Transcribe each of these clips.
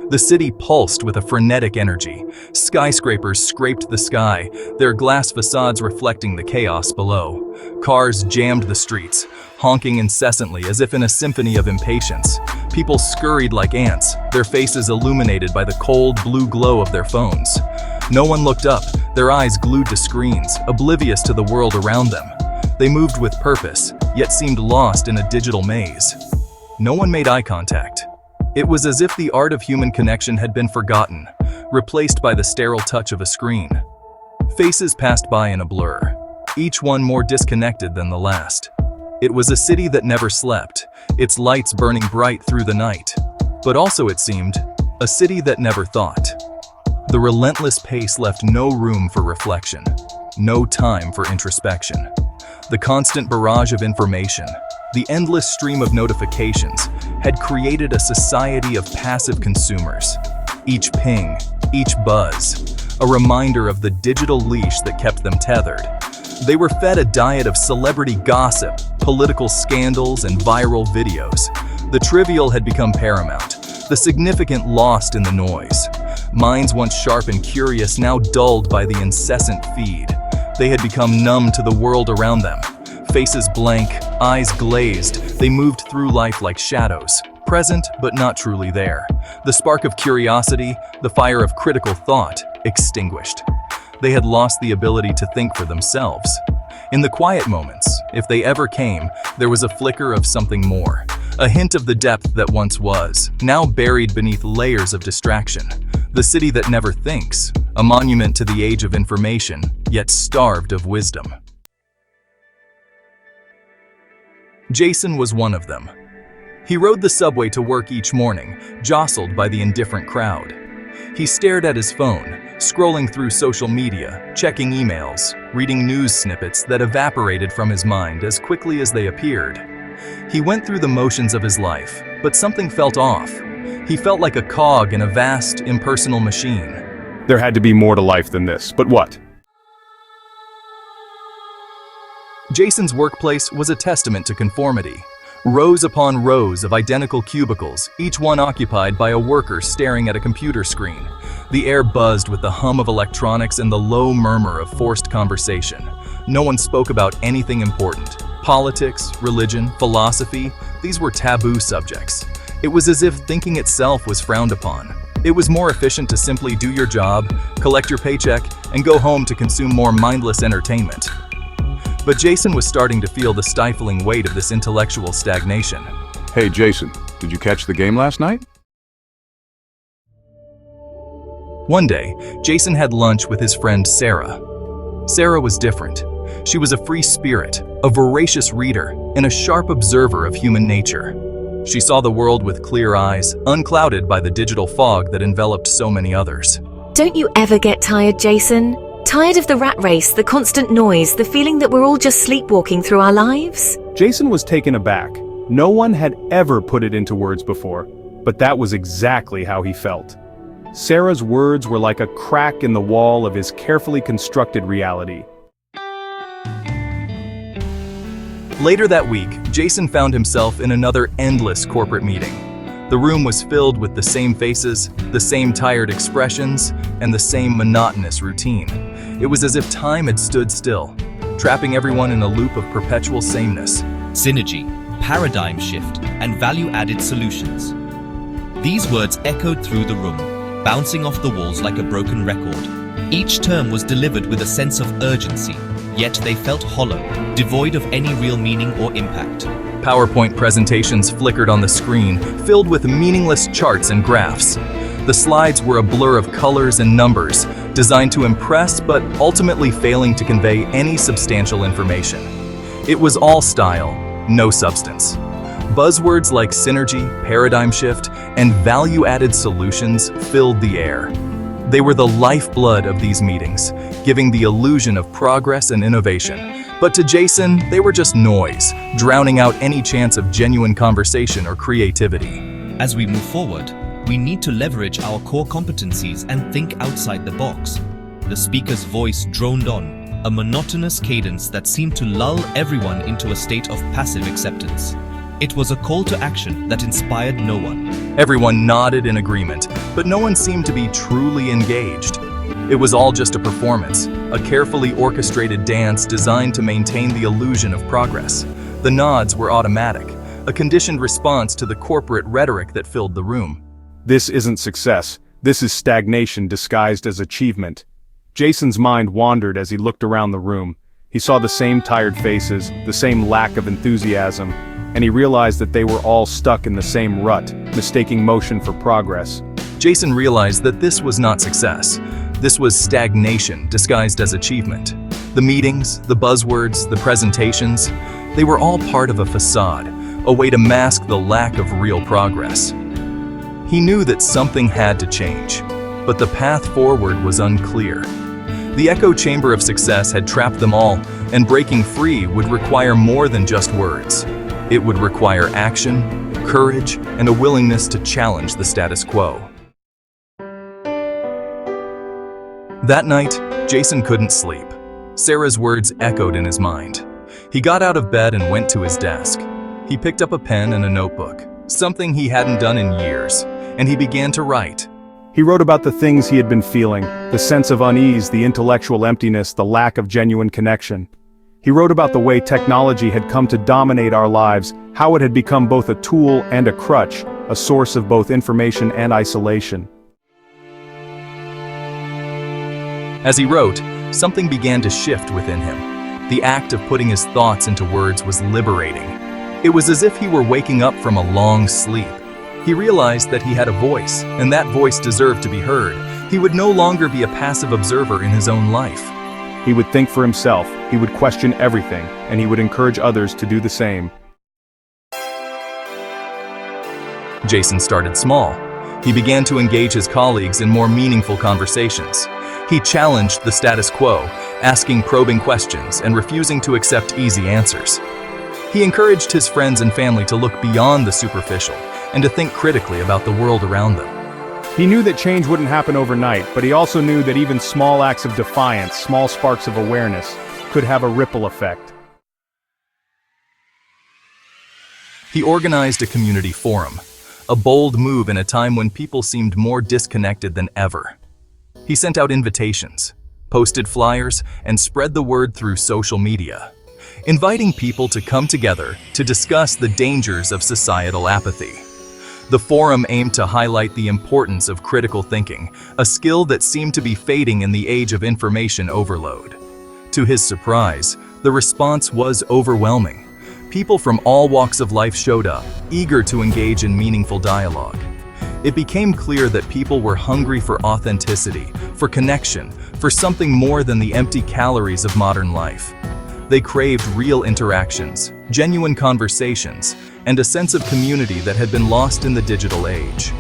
The city pulsed with a frenetic energy. Skyscrapers scraped the sky, their glass facades reflecting the chaos below. Cars jammed the streets, honking incessantly as if in a symphony of impatience. People scurried like ants, their faces illuminated by the cold blue glow of their phones. No one looked up, their eyes glued to screens, oblivious to the world around them. They moved with purpose, yet seemed lost in a digital maze. No one made eye contact. It was as if the art of human connection had been forgotten, replaced by the sterile touch of a screen. Faces passed by in a blur, each one more disconnected than the last. It was a city that never slept, its lights burning bright through the night. But also, it seemed, a city that never thought. The relentless pace left no room for reflection, no time for introspection. The constant barrage of information, the endless stream of notifications, had created a society of passive consumers. Each ping, each buzz, a reminder of the digital leash that kept them tethered. They were fed a diet of celebrity gossip, political scandals, and viral videos. The trivial had become paramount, the significant lost in the noise. Minds once sharp and curious, now dulled by the incessant feed. They had become numb to the world around them. Faces blank, eyes glazed, they moved through life like shadows, present but not truly there. The spark of curiosity, the fire of critical thought, extinguished. They had lost the ability to think for themselves. In the quiet moments, if they ever came, there was a flicker of something more, a hint of the depth that once was, now buried beneath layers of distraction. The city that never thinks, a monument to the age of information, yet starved of wisdom. Jason was one of them. He rode the subway to work each morning, jostled by the indifferent crowd. He stared at his phone, scrolling through social media, checking emails, reading news snippets that evaporated from his mind as quickly as they appeared. He went through the motions of his life, but something felt off. He felt like a cog in a vast, impersonal machine. There had to be more to life than this, but what? Jason's workplace was a testament to conformity. Rows upon rows of identical cubicles, each one occupied by a worker staring at a computer screen. The air buzzed with the hum of electronics and the low murmur of forced conversation. No one spoke about anything important. Politics, religion, philosophy, these were taboo subjects. It was as if thinking itself was frowned upon. It was more efficient to simply do your job, collect your paycheck, and go home to consume more mindless entertainment. But Jason was starting to feel the stifling weight of this intellectual stagnation. Hey Jason, did you catch the game last night? One day, Jason had lunch with his friend Sarah. Sarah was different. She was a free spirit, a voracious reader, and a sharp observer of human nature. She saw the world with clear eyes, unclouded by the digital fog that enveloped so many others. Don't you ever get tired, Jason? Tired of the rat race, the constant noise, the feeling that we're all just sleepwalking through our lives? Jason was taken aback. No one had ever put it into words before, but that was exactly how he felt. Sarah's words were like a crack in the wall of his carefully constructed reality. Later that week, Jason found himself in another endless corporate meeting. The room was filled with the same faces, the same tired expressions, and the same monotonous routine. It was as if time had stood still, trapping everyone in a loop of perpetual sameness. Synergy, paradigm shift, and value-added solutions. These words echoed through the room, bouncing off the walls like a broken record. Each term was delivered with a sense of urgency, yet they felt hollow, devoid of any real meaning or impact. PowerPoint presentations flickered on the screen, filled with meaningless charts and graphs. The slides were a blur of colors and numbers, designed to impress but ultimately failing to convey any substantial information. It was all style, no substance. Buzzwords like synergy, paradigm shift, and value-added solutions filled the air. They were the lifeblood of these meetings, giving the illusion of progress and innovation. But to Jason, they were just noise, drowning out any chance of genuine conversation or creativity. As we move forward, we need to leverage our core competencies and think outside the box. The speaker's voice droned on, a monotonous cadence that seemed to lull everyone into a state of passive acceptance. It was a call to action that inspired no one. Everyone nodded in agreement, but no one seemed to be truly engaged. It was all just a performance, a carefully orchestrated dance designed to maintain the illusion of progress. The nods were automatic, a conditioned response to the corporate rhetoric that filled the room. This isn't success. This is stagnation disguised as achievement. Jason's mind wandered as he looked around the room. He saw the same tired faces, the same lack of enthusiasm, and he realized that they were all stuck in the same rut, mistaking motion for progress. Jason realized that this was not success. This was stagnation disguised as achievement. The meetings, the buzzwords, the presentations, they were all part of a facade, a way to mask the lack of real progress. He knew that something had to change, but the path forward was unclear. The echo chamber of success had trapped them all, and breaking free would require more than just words. It would require action, courage, and a willingness to challenge the status quo. That night, Jason couldn't sleep. Sarah's words echoed in his mind. He got out of bed and went to his desk. He picked up a pen and a notebook, something he hadn't done in years, and he began to write. He wrote about the things he had been feeling, the sense of unease, the intellectual emptiness, the lack of genuine connection. He wrote about the way technology had come to dominate our lives, how it had become both a tool and a crutch, a source of both information and isolation. As he wrote, something began to shift within him. The act of putting his thoughts into words was liberating. It was as if he were waking up from a long sleep. He realized that he had a voice, and that voice deserved to be heard. He would no longer be a passive observer in his own life. He would think for himself, he would question everything, and he would encourage others to do the same. Jason started small. He began to engage his colleagues in more meaningful conversations. He challenged the status quo, asking probing questions and refusing to accept easy answers. He encouraged his friends and family to look beyond the superficial and to think critically about the world around them. He knew that change wouldn't happen overnight, but he also knew that even small acts of defiance, small sparks of awareness, could have a ripple effect. He organized a community forum, a bold move in a time when people seemed more disconnected than ever. He sent out invitations, posted flyers, and spread the word through social media, inviting people to come together to discuss the dangers of societal apathy. The forum aimed to highlight the importance of critical thinking, a skill that seemed to be fading in the age of information overload. To his surprise, the response was overwhelming. People from all walks of life showed up, eager to engage in meaningful dialogue. It became clear that people were hungry for authenticity, for connection, for something more than the empty calories of modern life. They craved real interactions, genuine conversations, and a sense of community that had been lost in the digital age.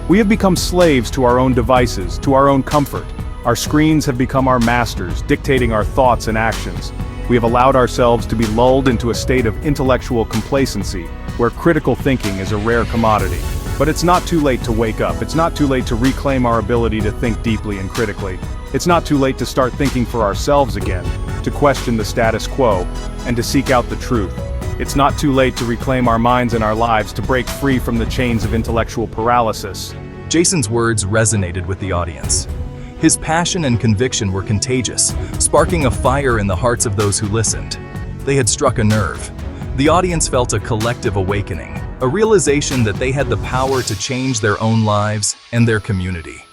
We have become slaves to our own devices, to our own comfort. Our screens have become our masters, dictating our thoughts and actions. We have allowed ourselves to be lulled into a state of intellectual complacency, where critical thinking is a rare commodity. But it's not too late to wake up. It's not too late to reclaim our ability to think deeply and critically. It's not too late to start thinking for ourselves again, to question the status quo, and to seek out the truth. It's not too late to reclaim our minds and our lives, to break free from the chains of intellectual paralysis. Jason's words resonated with the audience. His passion and conviction were contagious, sparking a fire in the hearts of those who listened. They had struck a nerve. The audience felt a collective awakening, a realization that they had the power to change their own lives and their community.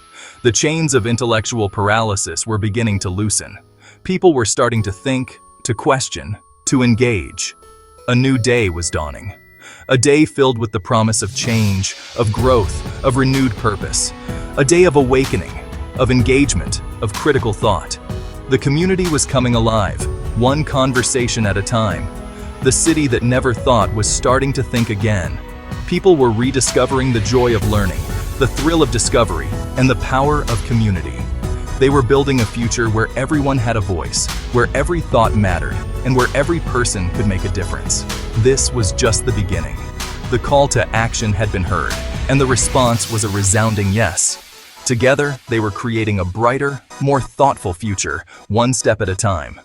The chains of intellectual paralysis were beginning to loosen. People were starting to think, to question, to engage. A new day was dawning. A day filled with the promise of change, of growth, of renewed purpose. A day of awakening, of engagement, of critical thought. The community was coming alive, one conversation at a time. The city that never thought was starting to think again. People were rediscovering the joy of learning, the thrill of discovery, and the power of community. They were building a future where everyone had a voice, where every thought mattered, and where every person could make a difference. This was just the beginning. The call to action had been heard, and the response was a resounding yes. Together, they were creating a brighter, more thoughtful future, one step at a time.